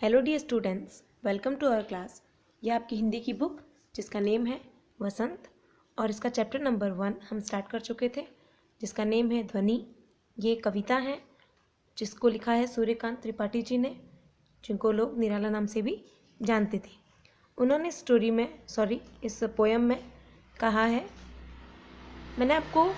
Hello dear students, welcome to our class. यह आपकी हिंदी की बुक जिसका नेम है वसंत और इसका चैप्टर नंबर 1 हम स्टार्ट कर चुके थे, जिसका नेम है ध्वनि। ये कविता है जिसको लिखा है सूर्यकांत त्रिपाठी जी ने, जिनको लोग निराला नाम से भी जानते थे। उन्होंने इस पोयम में कहा है, मैंने आपको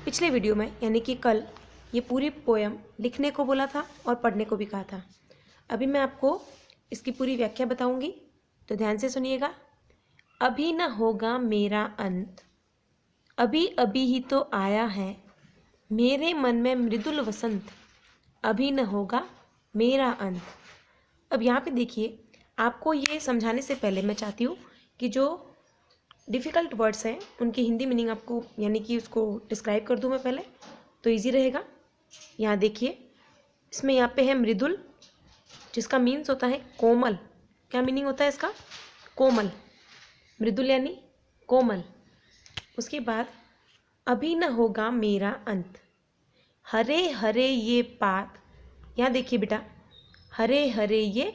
पिछले वीडियो में यानी कि कल ये पूरी पोयम लिखने को बोला था और पढ़ने को भी कहा था। अभी मैं आपको इसकी पूरी व्याख्या बताऊंगी, तो ध्यान से सुनिएगा। अभी न होगा मेरा अंत, अभी अभी ही तो आया है मेरे मन में मृदुल वसंत, अभी न होगा मेरा अंत। अब यहाँ पे देखिए, आपको ये समझाने से पहले मैं चाहती हूँ कि जो डिफ़िकल्ट वर्ड्स हैं उनकी हिंदी मीनिंग आपको यानी कि उसको डिस्क्राइब कर दूँ मैं पहले, तो इजी रहेगा। यहाँ देखिए, इसमें यहाँ पे है मृदुल, जिसका मीन्स होता है कोमल। क्या मीनिंग होता है इसका? कोमल। मृदुल यानी कोमल। उसके बाद अभी न होगा मेरा अंत, हरे हरे ये पात। यहाँ देखिए बेटा, हरे हरे ये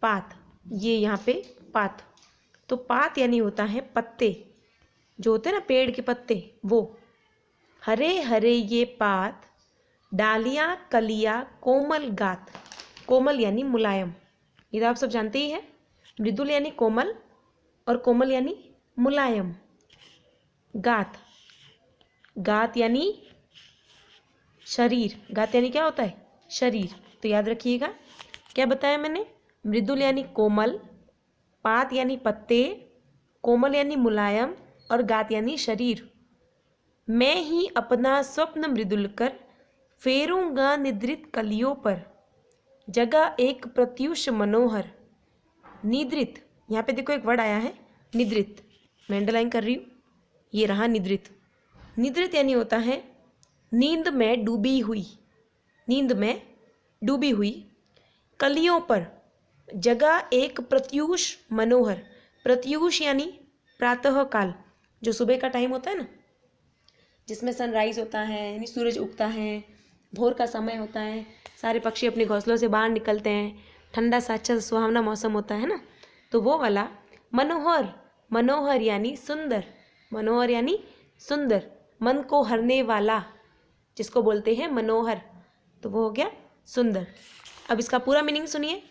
पात, ये यहाँ पे पात, तो पात यानी होता है पत्ते, जो होते हैं ना पेड़ के पत्ते, वो। हरे हरे ये पात, डालियाँ कलियाँ कोमल गात। कोमल यानी मुलायम, ये तो आप सब जानते ही हैं। मृदुल यानी कोमल और कोमल यानी मुलायम। गात, गात यानी शरीर। गात यानी क्या होता है? शरीर। तो याद रखिएगा, क्या बताया मैंने? मृदुल यानी कोमल, पात यानी पत्ते, कोमल यानी मुलायम और गात यानी शरीर। मैं ही अपना स्वप्न मृदुल कर फेरूंगा निद्रित कलियों पर, जगह एक प्रत्युष मनोहर। निद्रित, यहाँ पे देखो एक वर्ड आया है निद्रित, मैं अंडरलाइन कर रही हूँ, ये रहा निद्रित। निद्रित यानी होता है नींद में डूबी हुई, नींद में डूबी हुई। कलियों पर, जगह एक प्रत्युष मनोहर। प्रत्युष यानी प्रातः काल, जो सुबह का टाइम होता है ना, जिसमें सनराइज होता है यानी सूरज उगता है, भोर का समय होता है, सारे पक्षी अपने घोंसलों से बाहर निकलते हैं, ठंडा सा अच्छा सुहावना मौसम होता है ना, तो वो वाला मनोहर। मनोहर यानी सुंदर, मनोहर यानी सुंदर, मन को हरने वाला, जिसको बोलते हैं मनोहर, तो वो हो गया सुंदर। अब इसका पूरा मीनिंग सुनिए।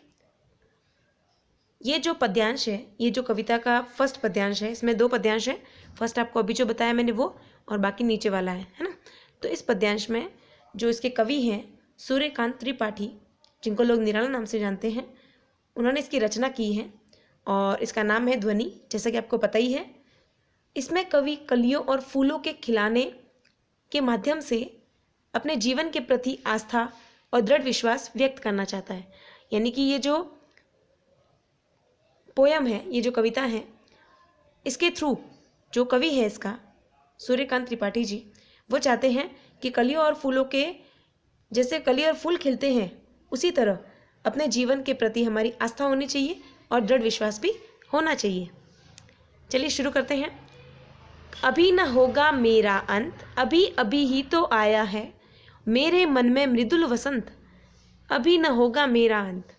ये जो पद्यांश है, ये जो कविता का फर्स्ट पद्यांश है, इसमें 2 पद्यांश है। फर्स्ट आपको अभी जो बताया मैंने वो, और बाकी नीचे वाला है ना। तो इस पद्यांश में जो इसके कवि हैं सूर्यकांत त्रिपाठी, जिनको लोग निराला नाम से जानते हैं, उन्होंने इसकी रचना की है और इसका नाम है ध्वनि, जैसा कि आपको पता ही है। इसमें कवि कलियों और फूलों के खिलाने के माध्यम से अपने जीवन के प्रति आस्था और दृढ़ विश्वास व्यक्त करना चाहता है। यानी कि ये जो पोयम है, ये जो कविता है, इसके थ्रू जो कवि है इसका सूर्यकांत त्रिपाठी जी, वो चाहते हैं कि कलियों और फूलों के, जैसे कली और फूल खिलते हैं, उसी तरह अपने जीवन के प्रति हमारी आस्था होनी चाहिए और दृढ़ विश्वास भी होना चाहिए। चलिए शुरू करते हैं। अभी न होगा मेरा अंत, अभी अभी ही तो आया है मेरे मन में मृदुल वसंत, अभी न होगा मेरा अंत।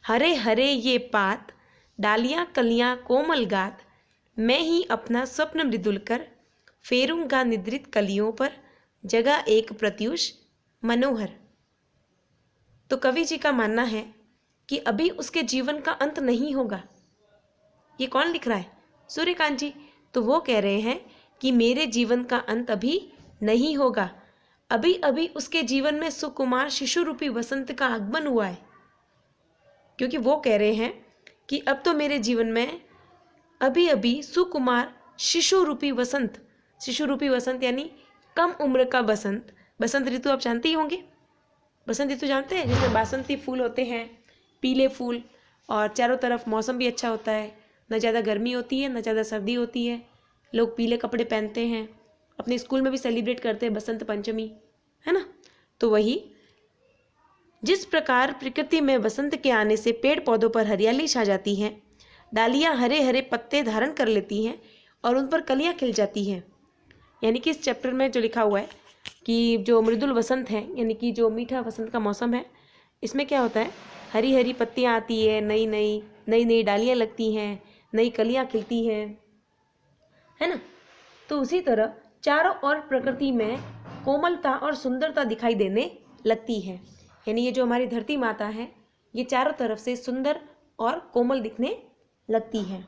हरे हरे ये पात, डालियाँ कलियाँ कोमल गात, मैं ही अपना स्वप्न मृदुल कर फेरूंगा निद्रित कलियों पर, जगह एक प्रत्युष मनोहर। तो कवि जी का मानना है कि अभी उसके जीवन का अंत नहीं होगा। ये कौन लिख रहा है? सूर्यकांत जी। तो वो कह रहे हैं कि मेरे जीवन का अंत अभी नहीं होगा, अभी अभी उसके जीवन में सुकुमार शिशु रूपी वसंत का आगमन हुआ है। क्योंकि वो कह रहे हैं कि अब तो मेरे जीवन में अभी अभी सुकुमार शिशु रूपी वसंत, शिशु रूपी वसंत यानी कम उम्र का बसंत। बसंत ऋतु आप जानते ही होंगे, बसंत ऋतु जानते हैं, जिसमें बासंती फूल होते हैं, पीले फूल, और चारों तरफ मौसम भी अच्छा होता है, न ज़्यादा गर्मी होती है न ज़्यादा सर्दी होती है। लोग पीले कपड़े पहनते हैं, अपने स्कूल में भी सेलिब्रेट करते हैं बसंत पंचमी, है ना। तो वही, जिस प्रकार प्रकृति में वसंत के आने से पेड़ पौधों पर हरियाली छा जाती है, डालियाँ हरे हरे पत्ते धारण कर लेती हैं और उन पर कलियाँ खिल जाती हैं। यानी कि इस चैप्टर में जो लिखा हुआ है कि जो मृदुल वसंत है, यानी कि जो मीठा वसंत का मौसम है, इसमें क्या होता है हरी हरी पत्तियाँ आती है, नई नई डालियाँ लगती हैं, नई कलियाँ खिलती हैं, है ना। तो उसी तरह चारों ओर प्रकृति में कोमलता और सुंदरता दिखाई देने लगती है। यानी ये जो हमारी धरती माता है, ये चारों तरफ से सुंदर और कोमल दिखने लगती है।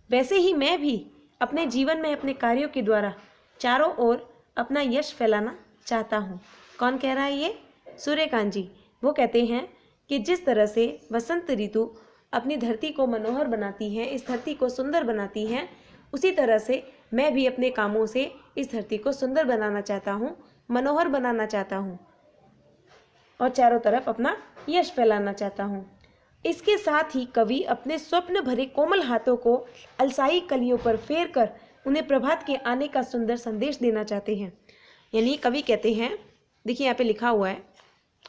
वैसे ही मैं भी अपने जीवन में अपने कार्यों के द्वारा चारों ओर अपना यश फैलाना चाहता हूँ। कौन कह रहा है ये? सूर्यकांत जी। वो कहते हैं कि जिस तरह से वसंत ऋतु अपनी धरती को मनोहर बनाती है, इस धरती को सुंदर बनाती है, उसी तरह से मैं भी अपने कामों से इस धरती को सुंदर बनाना चाहता हूँ, मनोहर बनाना चाहता हूँ और चारों तरफ अपना यश फैलाना चाहता हूँ। इसके साथ ही कवि अपने स्वप्न भरे कोमल हाथों को अलसाई कलियों पर फेर कर उन्हें प्रभात के आने का सुंदर संदेश देना चाहते हैं। यानी कवि कहते हैं, देखिए यहाँ पे लिखा हुआ है,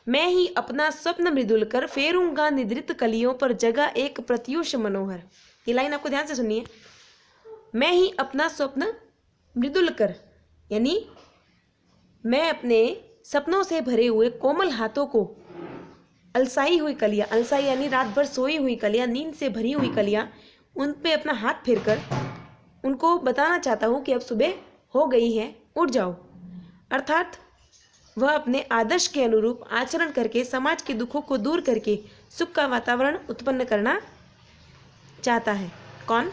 मैं ही अपना स्वप्न मृदुल कर फेरूंगा निद्रित कलियों पर जगा एक प्रत्यूष मनोहर। ये लाइन आपको ध्यान से सुनिए। मैं ही अपना स्वप्न मृदुल कर, यानी मैं अपने सपनों से भरे हुए कोमल हाथों को अलसाई हुई कलियां, अलसाई यानी रात भर सोई हुई कलियां, नींद से भरी हुई कलियां, उन पे अपना हाथ फेर कर उनको बताना चाहता हूँ कि अब सुबह हो गई है, उठ जाओ। अर्थात वह अपने आदर्श के अनुरूप आचरण करके समाज के दुखों को दूर करके सुख का वातावरण उत्पन्न करना चाहता है। कौन?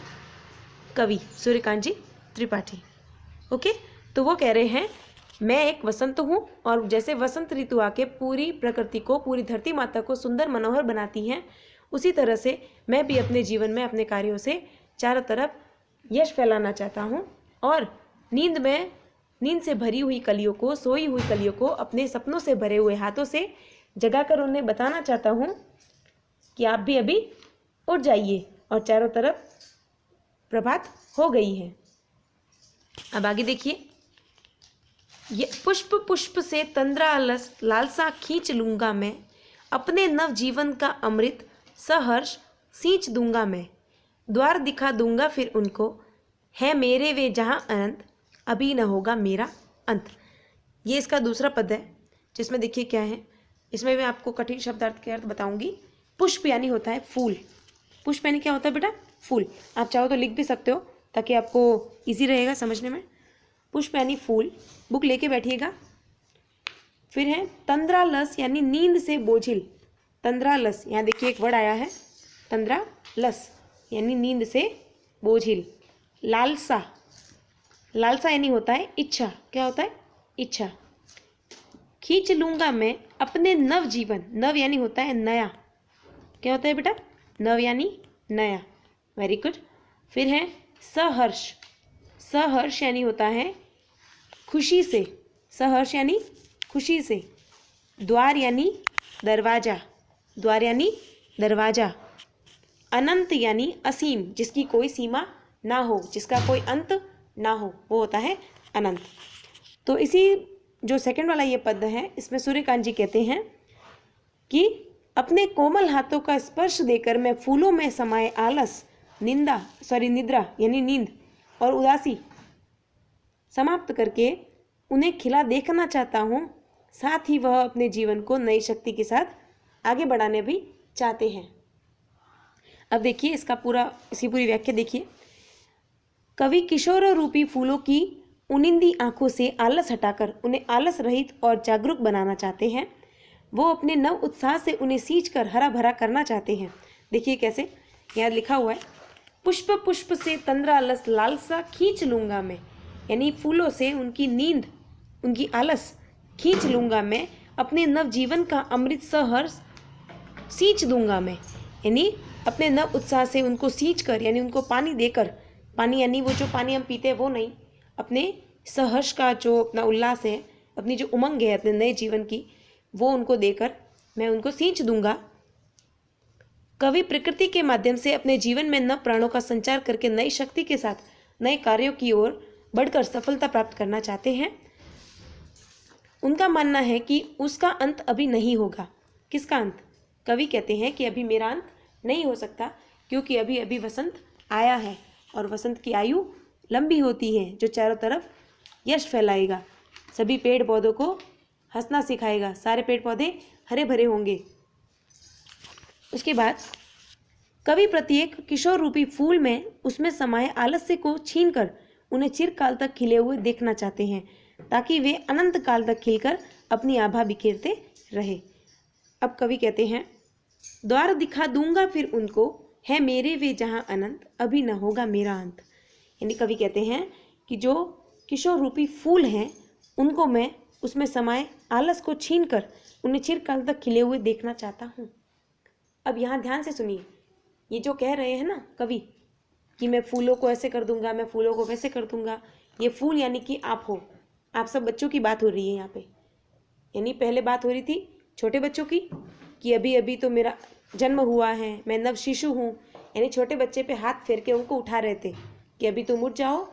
कवि सूर्यकांत जी त्रिपाठी। ओके, तो वो कह रहे हैं मैं एक वसंत हूँ और जैसे वसंत ऋतु आके पूरी प्रकृति को, पूरी धरती माता को सुंदर मनोहर बनाती है, उसी तरह से मैं भी अपने जीवन में अपने कार्यों से चारों तरफ यश फैलाना चाहता हूँ और नींद से भरी हुई कलियों को, सोई हुई कलियों को अपने सपनों से भरे हुए हाथों से जगाकर उन्हें बताना चाहता हूँ कि आप भी अभी उठ जाइए और चारों तरफ प्रभात हो गई है। अब आगे देखिए, ये पुष्प पुष्प से तंद्रा लालसा खींच लूंगा मैं, अपने नव जीवन का अमृत सहर्ष सींच दूंगा मैं, द्वार दिखा दूंगा फिर उनको, है मेरे वे जहां अनंत, अभी न होगा मेरा अंत। ये इसका दूसरा पद है, जिसमें देखिए क्या है, इसमें मैं आपको कठिन शब्दार्थ के अर्थ बताऊंगी। पुष्प यानी होता है फूल। पुष्प यानी क्या होता है बेटा? फूल। आप चाहो तो लिख भी सकते हो ताकि आपको इजी रहेगा समझने में। पुष्प यानी फूल, बुक लेके बैठिएगा। फिर है तंद्रालस यानी नींद से बोझिल। तंद्रालस, यहाँ देखिए एक वर्ड आया है तंद्रालस यानी नींद से बोझिल। लालसा, लालसा यानी होता है इच्छा। क्या होता है? इच्छा। खींच लूंगा मैं अपने नव जीवन, नव यानी होता है नया। क्या होता है बेटा? नव यानी नया। Very good. फिर है सहर्ष, सहर्ष यानी होता है खुशी से। सहर्ष यानी खुशी से। द्वार यानी दरवाजा, द्वार यानी दरवाजा। अनंत यानी असीम, जिसकी कोई सीमा ना हो, जिसका कोई अंत ना हो, वो होता है अनंत। तो इसी जो सेकंड वाला ये पद है, इसमें सूर्यकांत जी कहते हैं कि अपने कोमल हाथों का स्पर्श देकर मैं फूलों में समाये आलस, निद्रा यानी नींद और उदासी समाप्त करके उन्हें खिला देखना चाहता हूँ। साथ ही वह अपने जीवन को नई शक्ति के साथ आगे बढ़ाने भी चाहते हैं। अब देखिए इसकी पूरी व्याख्या देखिए। कवि किशोर रूपी फूलों की उनिंदी आंखों से आलस हटाकर उन्हें आलस रहित और जागरूक बनाना चाहते हैं। वो अपने नव उत्साह से उन्हें सींच कर हरा भरा करना चाहते हैं। देखिए कैसे, यहाँ लिखा हुआ है पुष्प पुष्प से तंद्रालस लालसा खींच लूंगा मैं, यानी फूलों से उनकी नींद, उनकी आलस खींच लूंगा मैं, अपने नव जीवन का अमृत सहर्ष सींच दूंगा मैं, यानी अपने नव उत्साह से उनको सींच कर, यानी उनको पानी देकर, पानी यानी वो जो पानी हम पीते हैं वो नहीं, अपने सहर्ष का जो अपना उल्लास है, अपनी जो उमंग है अपने नए जीवन की, वो उनको देकर मैं उनको सींच दूंगा। कवि प्रकृति के माध्यम से अपने जीवन में नव प्राणों का संचार करके नई शक्ति के साथ नए कार्यों की ओर बढ़कर सफलता प्राप्त करना चाहते हैं। उनका मानना है कि उसका अंत अभी नहीं होगा। किसका अंत? कवि कहते हैं कि अभी मेरा अंत नहीं हो सकता, क्योंकि अभी अभी वसंत आया है और वसंत की आयु लंबी होती है, जो चारों तरफ यश फैलाएगा, सभी पेड़ पौधों को हंसना सिखाएगा, सारे पेड़ पौधे हरे भरे होंगे। उसके बाद कवि प्रत्येक किशोर रूपी फूल में उसमें समाये आलस्य को छीनकर उन्हें चिरकाल तक खिले हुए देखना चाहते हैं, ताकि वे अनंत काल तक खिलकर अपनी आभा बिखेरते रहे। अब कवि कहते हैं, द्वार दिखा दूंगा फिर उनको, है मेरे वे जहां अनंत, अभी न होगा मेरा अंत। यानी कवि कहते हैं कि जो किशोर रूपी फूल हैं उनको मैं उसमें समाये आलस को छीनकर उन्हें चिरकाल तक खिले हुए देखना चाहता हूँ। अब यहाँ ध्यान से सुनिए, ये जो कह रहे हैं ना कवि कि मैं फूलों को ऐसे कर दूंगा, मैं फूलों को वैसे कर दूंगा, ये फूल यानी कि आप हो, आप सब बच्चों की बात हो रही है यहाँ पे। यानी पहले बात हो रही थी छोटे बच्चों की कि अभी अभी तो मेरा जन्म हुआ है, मैं नव शिशु हूँ, यानी छोटे बच्चे पे हाथ फेर के उनको उठा रहे थे कि अभी तुम उठ जाओ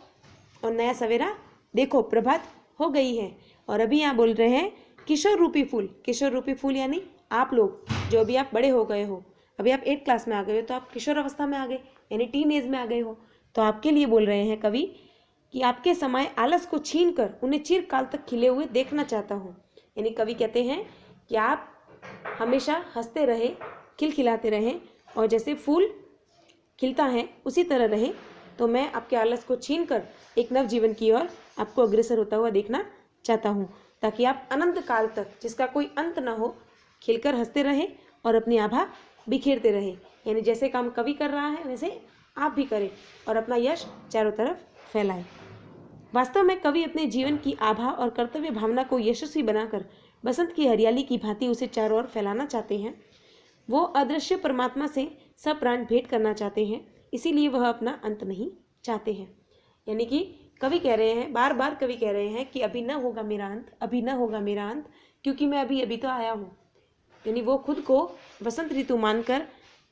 और नया सवेरा देखो, प्रभात हो गई है। और अभी यहाँ बोल रहे हैं किशोर रूपी फूल। किशोर रूपी फूल यानी आप लोग जो अभी आप बड़े हो गए हो, अभी आप 8th क्लास में आ गए हो, तो आप किशोर अवस्था में आ गए, यानी टीन एज में आ गए हो। तो आपके लिए बोल रहे हैं कवि कि आपके समय आलस को छीन कर उन्हें चिरकाल तक खिले हुए देखना चाहता हूँ। यानी कवि कहते हैं कि आप हमेशा हंसते रहे, खिलखिलाते रहें, और जैसे फूल खिलता है उसी तरह रहे। तो मैं आपके आलस को छीन कर एक नव जीवन की ओर आपको अग्रसर होता हुआ देखना चाहता हूँ, ताकि आप अनंत काल तक, जिसका कोई अंत न हो, खिलकर हंसते रहें और अपनी आभा बिखेरते रहें। यानी जैसे काम कवि कर रहा है वैसे आप भी करें और अपना यश चारों तरफ फैलाएं। वास्तव में कवि अपने जीवन की आभा और कर्तव्य भावना को यशस्वी बनाकर बसंत की हरियाली की भांति उसे चारों ओर फैलाना चाहते हैं। वो अदृश्य परमात्मा से सब प्राण भेंट करना चाहते हैं, इसीलिए वह अपना अंत नहीं चाहते हैं। यानी कि कवि कह रहे हैं, बार बार कवि कह रहे हैं कि अभी न होगा मेरा अंत, अभी न होगा मेरा अंत, क्योंकि मैं अभी अभी तो आया हूँ। यानी वो खुद को वसंत ऋतु मानकर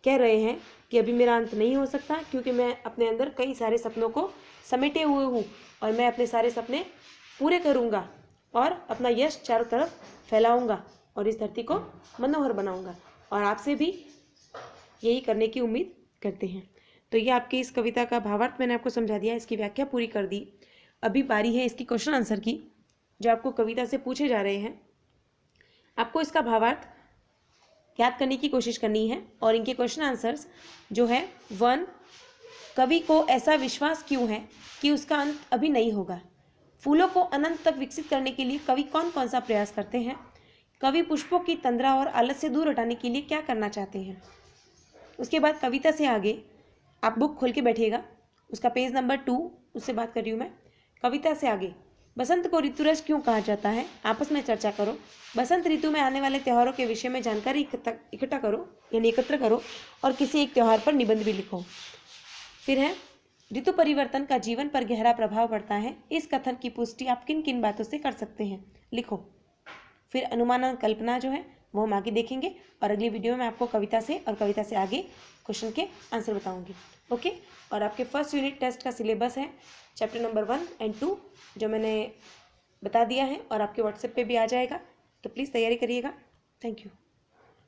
कह रहे हैं कि अभी मेरा अंत नहीं हो सकता, क्योंकि मैं अपने अंदर कई सारे सपनों को समेटे हुए हूँ और मैं अपने सारे सपने पूरे करूँगा और अपना यश चारों तरफ फैलाऊँगा और इस धरती को मनोहर बनाऊँगा, और आपसे भी यही करने की उम्मीद करते हैं। तो ये आपकी इस कविता का भावार्थ मैंने आपको समझा दिया, इसकी व्याख्या पूरी कर दी। अभी बारी है इसकी क्वेश्चन आंसर की, जो आपको कविता से पूछे जा रहे हैं। आपको इसका भावार्थ याद करने की कोशिश करनी है और इनके क्वेश्चन आंसर्स जो है 1, कवि को ऐसा विश्वास क्यों है कि उसका अंत अभी नहीं होगा। फूलों को अनंत तक विकसित करने के लिए कवि कौन कौन सा प्रयास करते हैं। कवि पुष्पों की तंद्रा और आलस से दूर हटाने के लिए क्या करना चाहते हैं। उसके बाद कविता से आगे आप बुक खोल के बैठिएगा, उसका पेज नंबर 2, उससे बात कर रही हूँ मैं। कविता से आगे बसंत को ऋतुराज क्यों कहा जाता है, आपस में चर्चा करो। बसंत ऋतु में आने वाले त्योहारों के विषय में जानकारी इकट्ठा करो, यानी एकत्र करो, और किसी एक त्यौहार पर निबंध भी लिखो। फिर है ऋतु परिवर्तन का जीवन पर गहरा प्रभाव पड़ता है, इस कथन की पुष्टि आप किन किन बातों से कर सकते हैं, लिखो। फिर अनुमान और कल्पना जो है वो हम आगे देखेंगे, और अगली वीडियो में आपको कविता से और कविता से आगे क्वेश्चन के आंसर बताऊंगी। ओके, और आपके फर्स्ट यूनिट टेस्ट का सिलेबस है चैप्टर नंबर 1 और 2 जो मैंने बता दिया है, और आपके व्हाट्सएप पे भी आ जाएगा, तो प्लीज़ तैयारी करिएगा। Thank you.